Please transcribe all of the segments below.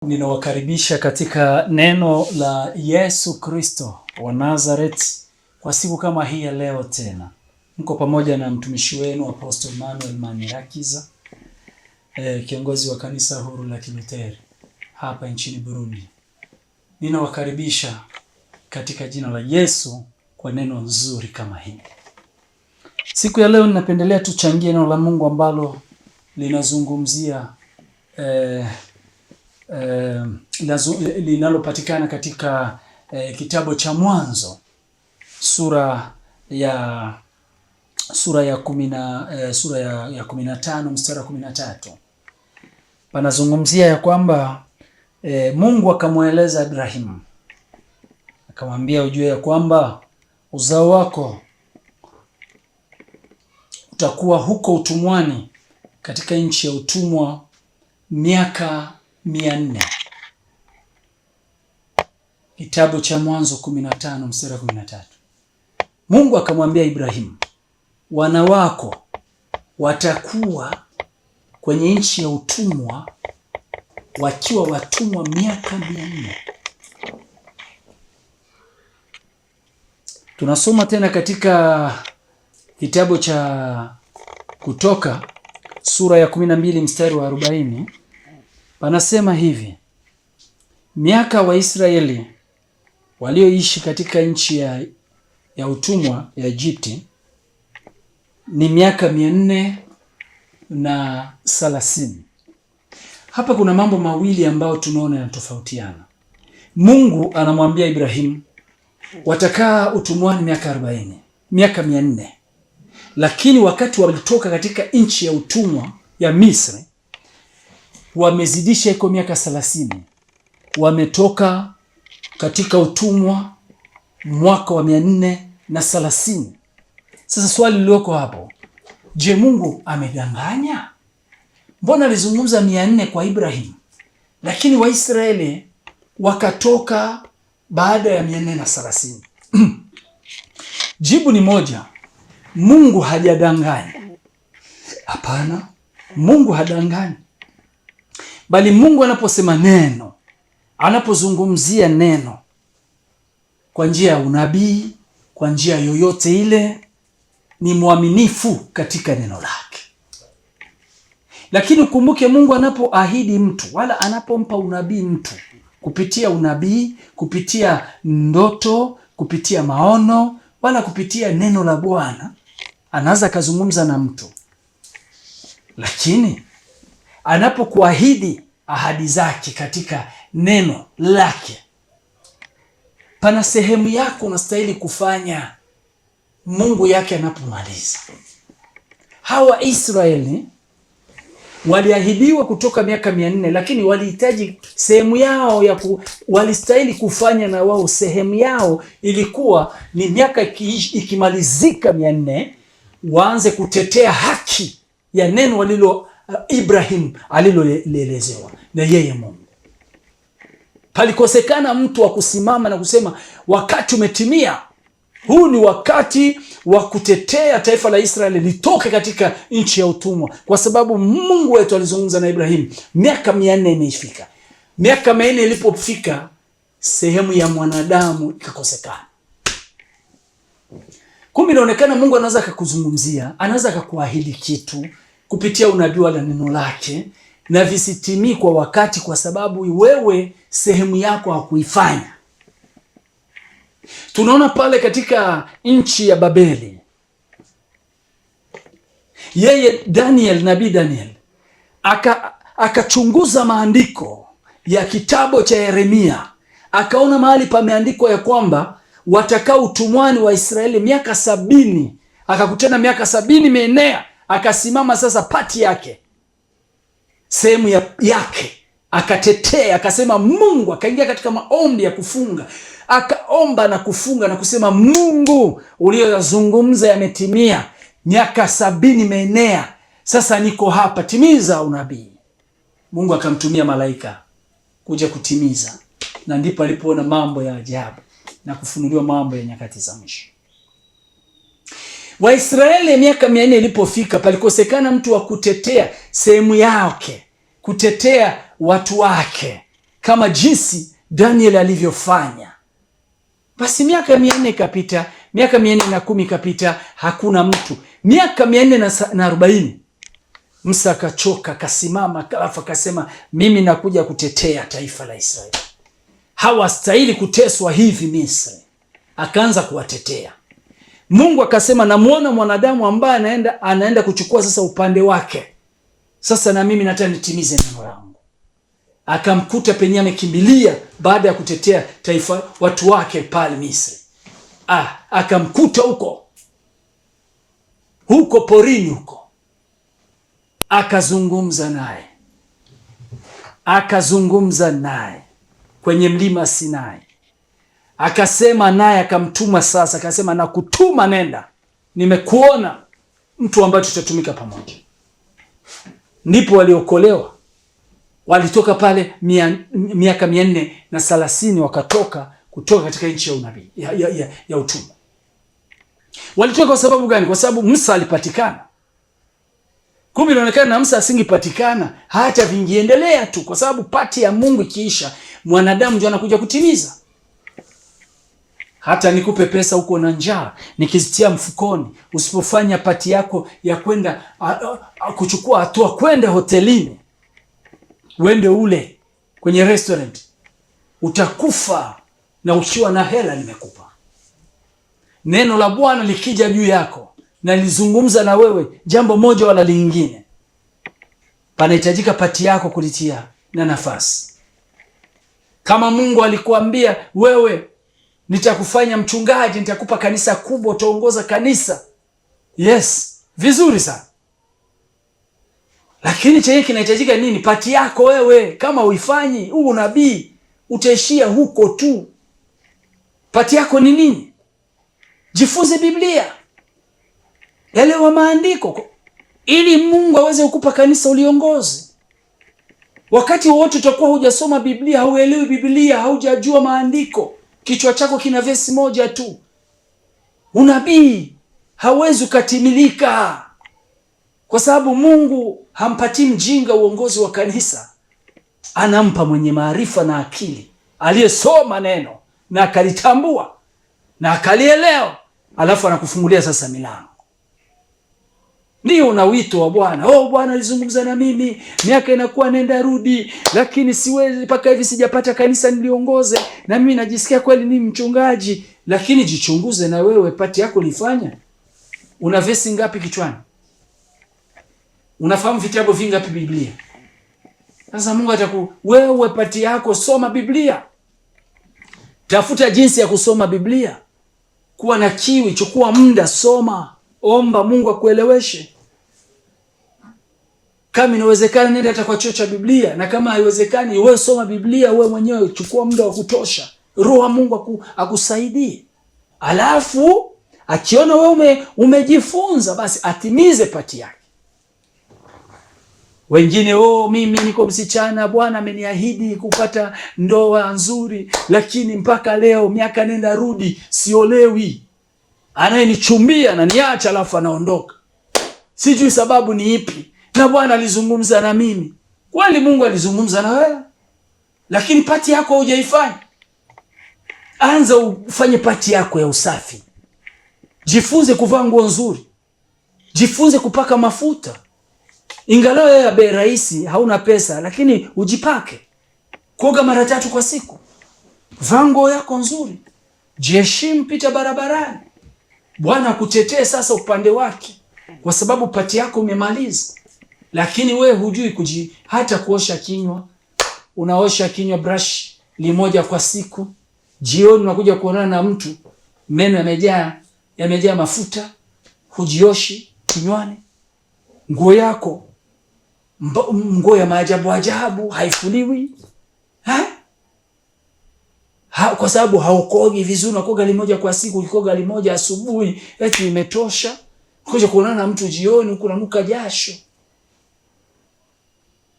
Ninawakaribisha katika neno la Yesu Kristo wa Nazareth kwa siku kama hii ya leo tena. Mko pamoja na mtumishi wenu Apostle Emmanuel Manirakiza, kiongozi wa kanisa huru la Kilutheri hapa nchini Burundi. Ninawakaribisha katika jina la Yesu kwa neno nzuri kama hili. Siku ya leo ninapendelea tuchangie neno la Mungu ambalo linazungumzia linalopatikana katika kitabu cha Mwanzo sura ya 15 mstari wa 13. Panazungumzia ya kwamba Mungu akamweleza Ibrahimu, akamwambia ujue ya kwamba uzao wako utakuwa huko utumwani katika nchi ya utumwa miaka 400. Kitabu cha Mwanzo 15 mstari wa 13. Mungu akamwambia Ibrahimu, wana wako watakuwa kwenye nchi ya utumwa wakiwa watumwa miaka 400. Tunasoma tena katika kitabu cha Kutoka sura ya 12 mstari wa 40. Panasema hivi: miaka Waisraeli walioishi katika nchi ya utumwa ya Egypti ni miaka 430. Hapa kuna mambo mawili ambayo tunaona yanatofautiana. Mungu anamwambia Ibrahimu watakaa utumwani miaka 40, miaka 400. Lakini wakati walitoka katika nchi ya utumwa ya Misri wamezidisha iko miaka 30. Wametoka katika utumwa mwaka wa 430. Sasa swali lilioko hapo, je, Mungu amedanganya? Mbona alizungumza 400 kwa Ibrahim, lakini Waisraeli wakatoka baada ya 430? Jibu ni moja, Mungu hajadanganya. Hapana, Mungu hadanganyi. Bali Mungu anaposema neno, anapozungumzia neno kwa njia ya unabii, kwa njia yoyote ile, ni mwaminifu katika neno lake. Lakini ukumbuke, Mungu anapoahidi mtu wala anapompa unabii mtu, kupitia unabii, kupitia ndoto, kupitia maono, wala kupitia neno la Bwana, anaweza kazungumza na mtu. Lakini anapokuahidi ahadi zake katika neno lake, pana sehemu yako unastahili kufanya Mungu yake anapomaliza. Hawa Israeli waliahidiwa kutoka miaka 400, lakini walihitaji sehemu yao walistahili kufanya na wao sehemu yao ilikuwa ni miaka ikimalizika 400 waanze kutetea haki ya neno walilo Ibrahim aliloelezewa na yeye Mungu. Palikosekana mtu wa kusimama na kusema wakati umetimia, huu ni wakati wa kutetea taifa la Israeli litoke katika nchi ya utumwa, kwa sababu Mungu wetu alizungumza na Ibrahim. Miaka 400 imefika. Miaka 400 ilipofika, sehemu ya mwanadamu ikakosekana. Kumbe inaonekana Mungu anaweza kukuzungumzia, anaweza kukuahidi kitu kupitia unabii wala neno lake, na visitimii kwa wakati, kwa sababu wewe sehemu yako hakuifanya. Tunaona pale katika nchi ya Babeli, yeye nabii Daniel akachunguza maandiko ya kitabu cha Yeremia, akaona mahali pameandikwa ya kwamba watakaa utumwani wa Israeli miaka 70. Akakutana miaka 70 imeenea, akasimama sasa pati yake, sehemu yake akatetea, akasema Mungu, akaingia katika maombi ya kufunga, akaomba na kufunga na kusema, Mungu uliyozungumza yametimia, miaka 70 imeenea, sasa niko hapa, timiza unabii. Mungu akamtumia malaika kuja kutimiza, na ndipo alipoona mambo ya ajabu na kufunuliwa mambo ya nyakati za mwisho. Waisraeli miaka 400 ilipofika, palikosekana mtu wa kutetea sehemu yake, kutetea watu wake, kama jinsi Daniel alivyofanya. Basi miaka 400 ikapita, miaka 410 ikapita, hakuna mtu. Miaka 440 Musa akachoka, akasimama, alafu akasema, mimi nakuja kutetea taifa la Israeli. Hawastahili kuteswa hivi Misri. Akaanza kuwatetea. Mungu akasema, namuona mwanadamu ambaye anaenda kuchukua sasa upande wake. Sasa na mimi nataka nitimize neno langu. Akamkuta penye amekimbilia baada ya kutetea taifa, watu wake pale Misri. Akamkuta huko porini huko. Akazungumza naye kwenye mlima Sinai. Akasema naye, akamtuma sasa, akasema, nakutuma, nenda, nimekuona mtu ambaye tutatumika pamoja. Ndipo waliokolewa, walitoka pale miaka 430 wakatoka kutoka katika nchi ya unabii ya utumwa. Walitoka kwa sababu gani? Kwa sababu Musa alipatikana. Kumbe inaonekana na Musa asingepatikana hata vingeendelea tu, kwa sababu pati ya Mungu ikiisha, mwanadamu ndio anakuja kutimiza. Hata nikupe pesa huko na njaa, nikizitia mfukoni, usipofanya pati yako ya kwenda kuchukua hatua kwenda hotelini, uende ule kwenye restaurant, utakufa na ukiwa na hela nimekupa. Neno la Bwana likija juu yako na lizungumza na wewe jambo moja wala lingine, panahitajika pati yako kulitia na nafasi. Kama Mungu alikuambia wewe, nitakufanya mchungaji, nitakupa kanisa kubwa, utaongoza kanisa, yes, vizuri sana. Lakini chenye kinahitajika nini? Pati yako wewe. Kama uifanyi huu unabii, utaishia huko tu. Pati yako ni nini? Jifunze Biblia, elewa maandiko, ili Mungu aweze kukupa kanisa uliongoze. Wakati wote utakuwa hujasoma Biblia, hauelewi Biblia, haujajua maandiko, kichwa chako kina vesi moja tu, unabii hauwezi ukatimilika, kwa sababu Mungu hampatii mjinga uongozi wa kanisa. Anampa mwenye maarifa na akili, aliyesoma neno na akalitambua na akalielewa, alafu anakufungulia sasa milango. Ndio una wito wa Bwana. Bwana alizungumza na mimi, miaka inakuwa nenda rudi, lakini siwezi, mpaka hivi sijapata kanisa niliongoze, na mimi najisikia kweli ni mchungaji. Lakini jichunguze na wewe, pati yako lifanya. Una vesi ngapi kichwani? Unafahamu vitabu vingapi Biblia? Sasa Mungu wewe pati yako, soma Biblia. Tafuta jinsi ya kusoma Biblia. Kuwa na kiwi, chukua muda, soma, omba Mungu akueleweshe. Kama inawezekana, nenda hata kwa chuo cha Biblia, na kama haiwezekani, wewe soma Biblia wewe mwenyewe, chukua muda wa kutosha. Roho Mungu akusaidie. Alafu akiona wewe umejifunza, basi atimize pati yake. Wengine, mimi niko msichana, Bwana ameniahidi kupata ndoa nzuri, lakini mpaka leo miaka nenda rudi siolewi. Anayenichumbia na niacha, alafu anaondoka. Sijui sababu ni ipi. Na Bwana alizungumza na mimi. Kweli Mungu alizungumza na wewe, lakini pati yako hujaifanya. Anza ufanye pati yako ya usafi. Jifunze kuvaa nguo nzuri. Jifunze kupaka mafuta. Ingawa ya bei rahisi, hauna pesa, lakini ujipake. Kuoga mara 3 kwa siku. Vaa nguo yako nzuri. Jiheshimu, pita barabarani. Bwana akutetee sasa upande wake, kwa sababu pati yako umemaliza. Lakini we hujui hata kuosha kinywa. Unaosha kinywa brush limoja kwa siku. Jioni unakuja kuonana na mtu, meno yamejaa mafuta, hujioshi kinywani. Nguo yako nguo ya maajabu ajabu, haifuliwi. Kwa sababu haukogi vizuri. Unakoga limoja kwa siku, ukikoga limoja asubuhi eti imetosha. Kuja kuonana na mtu jioni, unanuka jasho.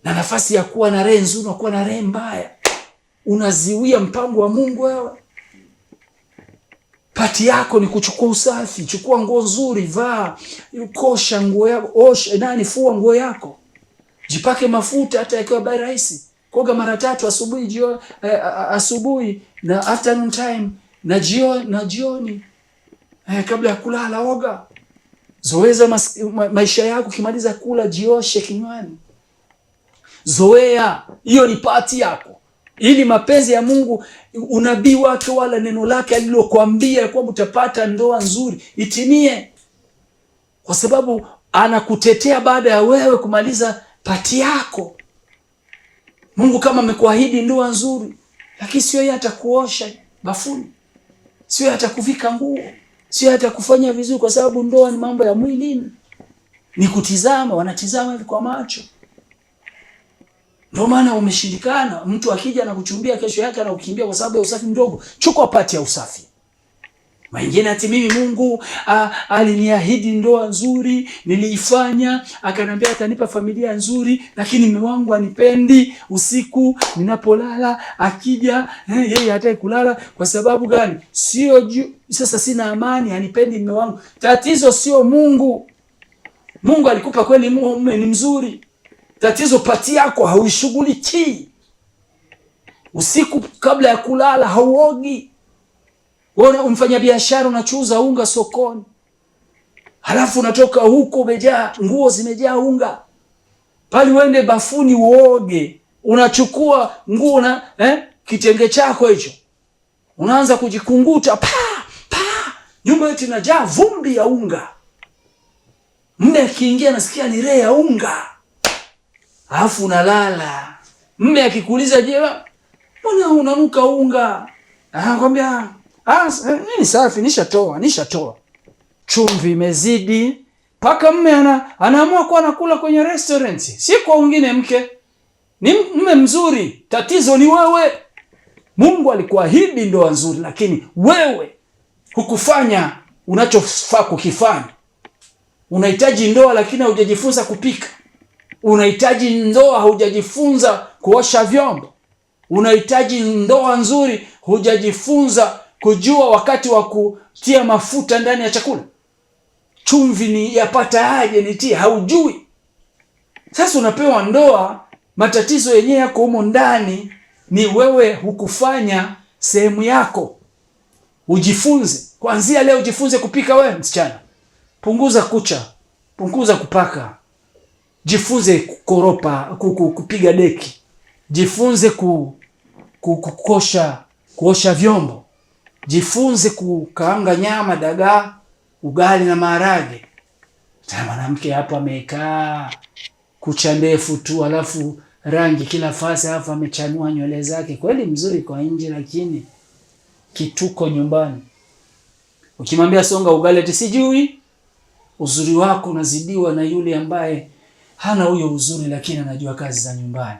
Na nafasi ya kuwa na rehe nzuri, unakuwa na rehe mbaya. Unaziwia mpango wa Mungu wewe. Pati yako ni kuchukua usafi. Chukua nguo nzuri, vaa, kosha nguo yako, fua nguo yako. Jipake mafuta hata yakiwa bei rahisi. Kuoga mara 3 asubuhi, asubuhi na afternoon time na jioni kabla ya kulala oga. Zoeza maisha yako, kimaliza kula jioshe kinywani. Zoea, hiyo ni pati yako. Ili mapenzi ya Mungu, unabii wake wala neno lake alilokuambia kwamba utapata ndoa nzuri itimie. Kwa sababu anakutetea baada ya wewe kumaliza pati yako. Mungu kama amekuahidi ndoa nzuri, lakini sio yeye atakuosha bafuni. Sio yeye atakuvika nguo. Sio yeye atakufanya vizuri, kwa sababu ndoa ni mambo ya mwilini. Ni kutizama, wanatizama hivi kwa macho. Ndio maana umeshindikana. Mtu akija na kuchumbia, kesho yake anakukimbia kwa sababu ya usafi mdogo. Chukua pati ya usafi. Mwingine ati mimi Mungu aliniahidi ndoa nzuri, niliifanya, akaniambia atanipa familia nzuri, lakini mume wangu anipendi. Usiku ninapolala akija, yeye hataki kulala. Kwa sababu gani? Sasa sina amani, anipendi mume wangu. Tatizo sio Mungu. Mungu alikupa kweli mume ni mzuri. Tatizo pati yako hauishughulikii. Usiku kabla ya kulala hauogi. Wewe umfanya biashara, unachuuza unga sokoni. Halafu unatoka huko umejaa nguo, zimejaa unga. Pale uende bafuni uoge. Unachukua nguo na kitenge chako hicho. Unaanza kujikunguta, nyumba yote inajaa vumbi ya unga. Mume akiingia nasikia ni rea ya unga. Halafu unalala. Mume akikuuliza, je, mbona unanuka unga? Anakuambia, nini safi, nishatoa. Chumvi imezidi. Paka mume anaamua kuwa anakula kwenye restaurant. Si kwa wengine mke. Ni mume mzuri. Tatizo ni wewe. Mungu alikuahidi ndoa nzuri, lakini wewe hukufanya unachofaa kukifanya. Unahitaji ndoa lakini haujajifunza kupika. Unahitaji ndoa, haujajifunza kuosha vyombo. Unahitaji ndoa nzuri, hujajifunza kujua wakati wa kutia mafuta ndani ya chakula. Chumvi ni yapata aje nitie, haujui. Sasa unapewa ndoa, matatizo yenyewe yako humo ndani, ni wewe hukufanya sehemu yako. Ujifunze. Kuanzia leo ujifunze kupika wewe msichana. Punguza kucha, punguza kupaka. Jifunze kukoropa, kupiga deki. Jifunze kuosha vyombo. Jifunze kukaanga nyama, dagaa, ugali na maharage. Tena mwanamke hapo amekaa kucha ndefu tu, alafu rangi kila fasi, alafu amechanua nywele zake. Kweli mzuri kwa nje, lakini kituko nyumbani. Ukimwambia songa ugali ati sijui, uzuri wako unazidiwa na yule ambaye hana huyo uzuri, lakini anajua kazi za nyumbani.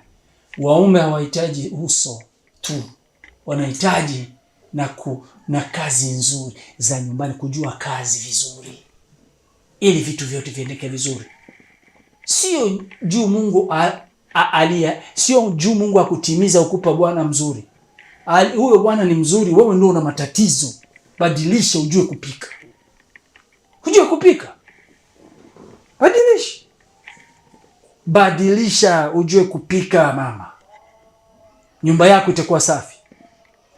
Waume hawahitaji uso tu, wanahitaji na kazi nzuri za nyumbani, kujua kazi vizuri, ili vitu vyote viendeke vizuri. Sio juu Mungu sio juu Mungu akutimiza ukupa bwana mzuri. Huyo bwana ni mzuri, wewe ndio una matatizo. Badilisha, ujue kupika. Ujue kupika. Badilisha, ujue kupika mama. Nyumba yako itakuwa safi.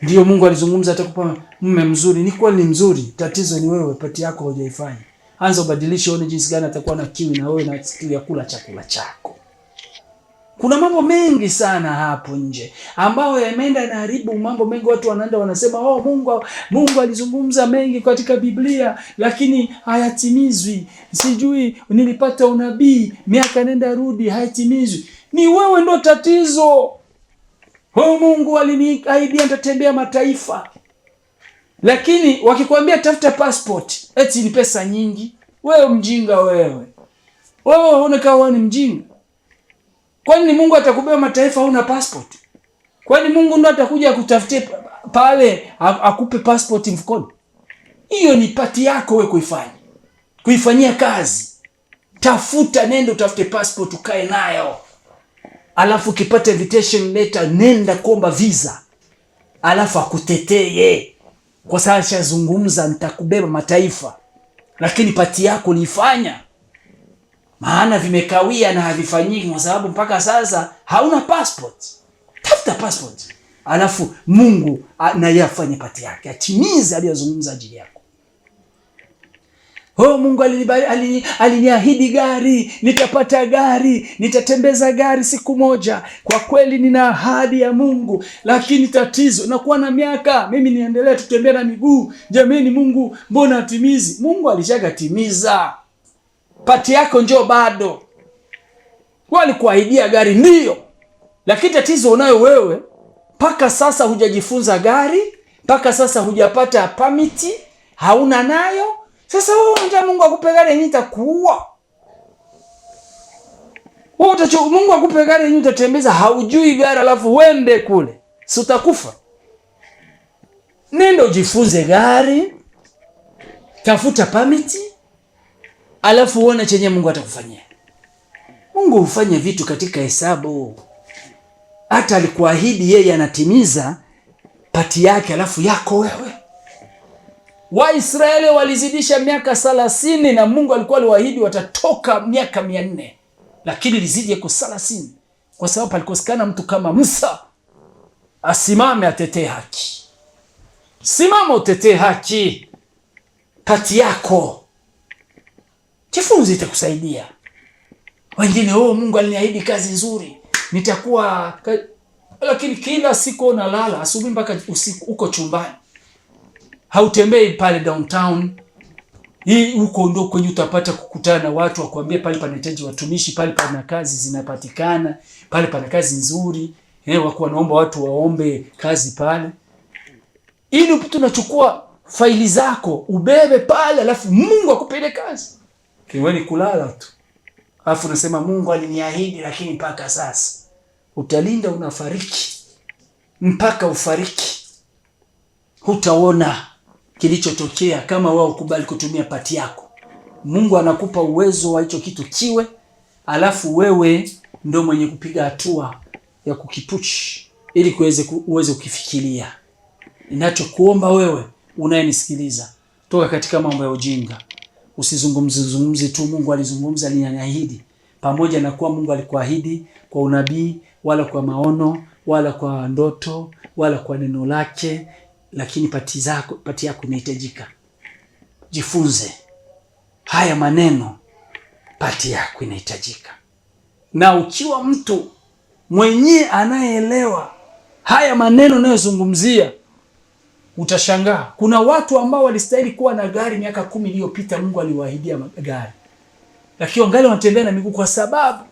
Ndio Mungu alizungumza atakupa mume mzuri. Ni kweli mzuri, tatizo ni wewe, pati yako hujaifanya. Anza ubadilishe, uone jinsi gani atakuwa na kiu na wewe na kiu ya kula chakula chako. Kuna mambo mengi sana hapo nje ambayo yameenda na haribu mambo mengi. Watu wanaenda wanasema, Mungu alizungumza mengi katika Biblia lakini hayatimizwi. Sijui nilipata unabii miaka nenda rudi, hayatimizwi. Ni wewe ndo tatizo. Mungu aliniahidi nitatembea mataifa. Lakini wakikwambia tafuta passport, eti ni pesa nyingi. Wewe mjinga wewe. Wewe unakaa ni mjinga. Kwani Mungu atakubeba mataifa huna passport? Kwani Mungu ndo atakuja kutafutia pale akupe passport mfukoni? Hiyo ni pati yako wewe kuifanyia kazi. Tafuta, nenda utafute passport ukae nayo. Alafu ukipata invitation letter, nenda kuomba visa. Alafu akutetee. Kwa sababu shazungumza nitakubeba mataifa. Lakini pati yako niifanya. Maana vimekawia na havifanyiki kwa sababu mpaka sasa hauna passport. tafuta passport. Alafu Mungu na yeye afanye pati yake, atimize aliyozungumza ajili yako. Oh, Mungu aliniahidi gari, nitapata gari, nitatembeza gari siku moja. Kwa kweli nina ahadi ya Mungu, lakini tatizo nakuwa na miaka, mimi niendelee tutembea na miguu. Jamani, Mungu mbona atimizi? Mungu alishagatimiza. Pati yako njoo bado. Walikuahidia gari ndio, lakini tatizo unayo wewe. Mpaka sasa hujajifunza gari, mpaka sasa hujapata permit, hauna nayo. Sasa wewe unataka Mungu akupe gari yenyewe itakuua. Wewe Mungu akupe gari yenyewe utatembeza, haujui gari, alafu uende kule, si utakufa? Nenda ujifunze gari, tafuta permit, alafu uone chenye Mungu atakufanyia. Mungu hufanye vitu katika hesabu. Hata alikuahidi yeye anatimiza pati yake, alafu yako wewe. Waisraeli walizidisha miaka 30 na Mungu alikuwa aliwaahidi watatoka miaka 400, lakini lizidi yako 30 kwa sababu alikosekana mtu kama Musa asimame atetee haki. Simama utetee haki, pati yako. Jifunze, itakusaidia. Wengine Mungu aliniahidi kazi nzuri, nitakuwa lakini kila siku unalala asubuhi mpaka usiku uko chumbani. Hautembei pale downtown. Hii huko ndio kwenye utapata kukutana na watu wakwambie pale panahitaji watumishi, pale pana kazi zinapatikana, pale pana kazi nzuri. Wako wanaomba watu waombe kazi pale. Ili tunachukua faili zako ubebe pale, alafu Mungu akupeleke kazi. Kiweni kulala tu. Alafu unasema Mungu aliniahidi, lakini mpaka sasa. Utalinda unafariki. Mpaka ufariki. Hutaona kilichotokea kama wewe ukubali kutumia pati yako. Mungu anakupa uwezo wa hicho kitu kiwe, alafu wewe ndio mwenye kupiga hatua ya kukipush ili uweze kukifikiria. Ninachokuomba wewe unayenisikiliza, toka katika mambo ya ujinga. Usizungumze tu Mungu alizungumza, aliniahidi. Pamoja na kuwa Mungu alikuahidi kwa unabii, wala kwa maono, wala kwa ndoto, wala kwa neno lake, lakini pati yako inahitajika. Jifunze haya maneno, pati yako inahitajika. Na ukiwa mtu mwenye anayeelewa haya maneno ninayozungumzia, utashangaa. Kuna watu ambao walistahili kuwa na gari miaka 10 iliyopita, Mungu aliwaahidia gari, lakini wangali wanatembea na miguu kwa sababu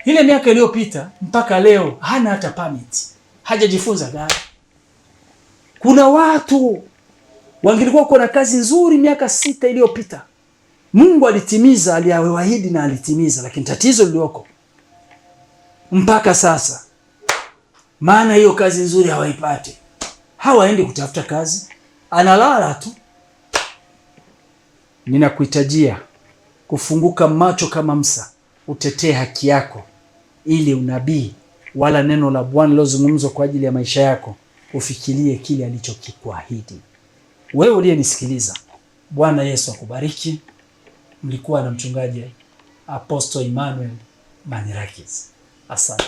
ile miaka iliyopita mpaka leo hana hata permit, hajajifunza gari. Kuna watu wangelikuwa kuna kazi nzuri miaka 6 iliyopita, Mungu alitimiza, aliwaahidi na alitimiza, lakini tatizo lilioko mpaka sasa, maana hiyo kazi nzuri hawaipati. Hawaendi kutafuta kazi, analala tu. Ninakuhitajia kufunguka macho kama Musa, utetee haki yako, ili unabii wala neno la Bwana lilozungumzwa kwa ajili ya maisha yako ufikirie kile alichokikuahidi. Wewe uliyenisikiliza, Bwana Yesu akubariki. Mlikuwa na mchungaji Apostle Emmanuel Manirakiza. Asante.